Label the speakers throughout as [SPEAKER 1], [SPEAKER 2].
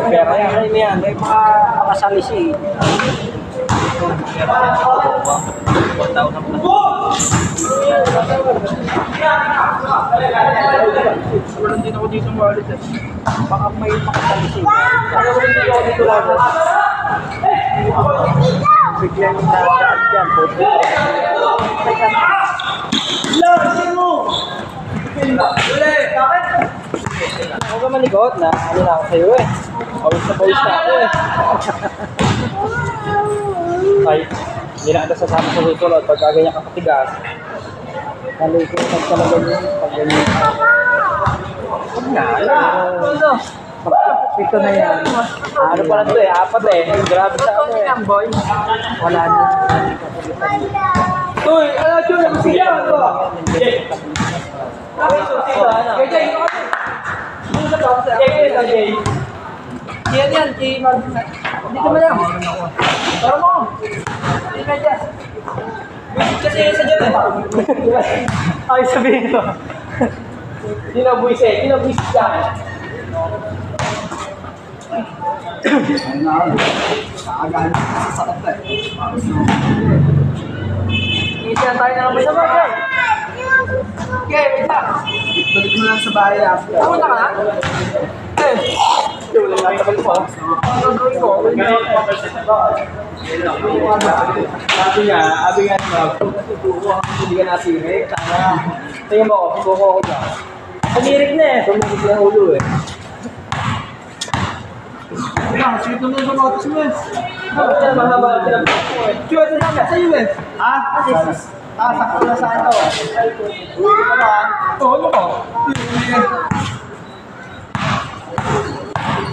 [SPEAKER 1] Pera yan. May mga makasalisi. Walang din ako dito mawalit eh. Baka may makasalisi. Ano rin din ako dito lang. Bigyan yung dadaan dyan. Huwag ka malikot na ano na ako sa'yo eh. Pawis na ako eh. Ay, hindi na kita sasama sa susunod pag ganyan ka katigas. Malikot talaga yun pag ganyan ka. Huwag na, ito na yan. Ano pala ito eh, 4 eh. Grabe sa ako eh. Wala na. Uy, ano ito? Nagsigaw ko. Ay, susi ba? Gaya, ito kasi. Ano sa pa? Gaya. Yan, kay Mag. Dito mo lang. Tara mo. Hindi ka dyan. Kasi sa dyan eh. Ay, sabihin ito. Hindi na buwisit ka.
[SPEAKER 2] Kaagaan sa sakot eh.
[SPEAKER 1] Isiyan tayo na naman sa bagay. Okay, wait lang.
[SPEAKER 2] Balik mo lang sa bahay after.
[SPEAKER 1] Pumunta ka na? Eh. Wala nga tagal pa. Ano gawin ko?
[SPEAKER 2] Sabi nga hindi ka nasirik.
[SPEAKER 1] Tingnan mo ako, subuko ako dyan. Pumirik na eh. Pumirik na ulo eh.
[SPEAKER 2] Sino na yung babatos mo eh?
[SPEAKER 1] Mahaba ang tinapos ko eh.
[SPEAKER 2] Sure, sa'yo eh. Sakto na saan to? Uwi ka ba? Oo, ano ko?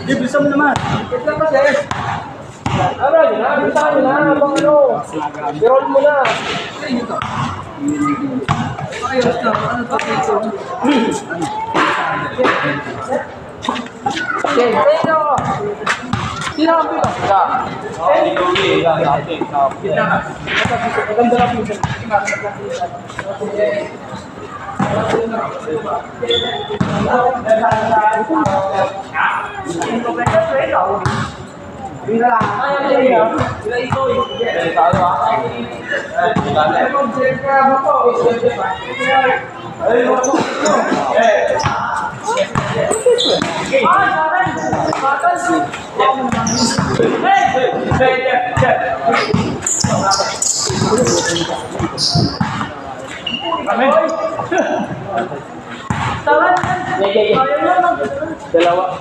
[SPEAKER 2] Bilisan mo naman.
[SPEAKER 1] Wait lang kasi. Bilisan mo na. Habang ano. I-roll mo na.
[SPEAKER 2] Ayos na. Ano to?
[SPEAKER 1] Okay, pwede ako. Sino ang pila? Maganda lang po. Dalawa.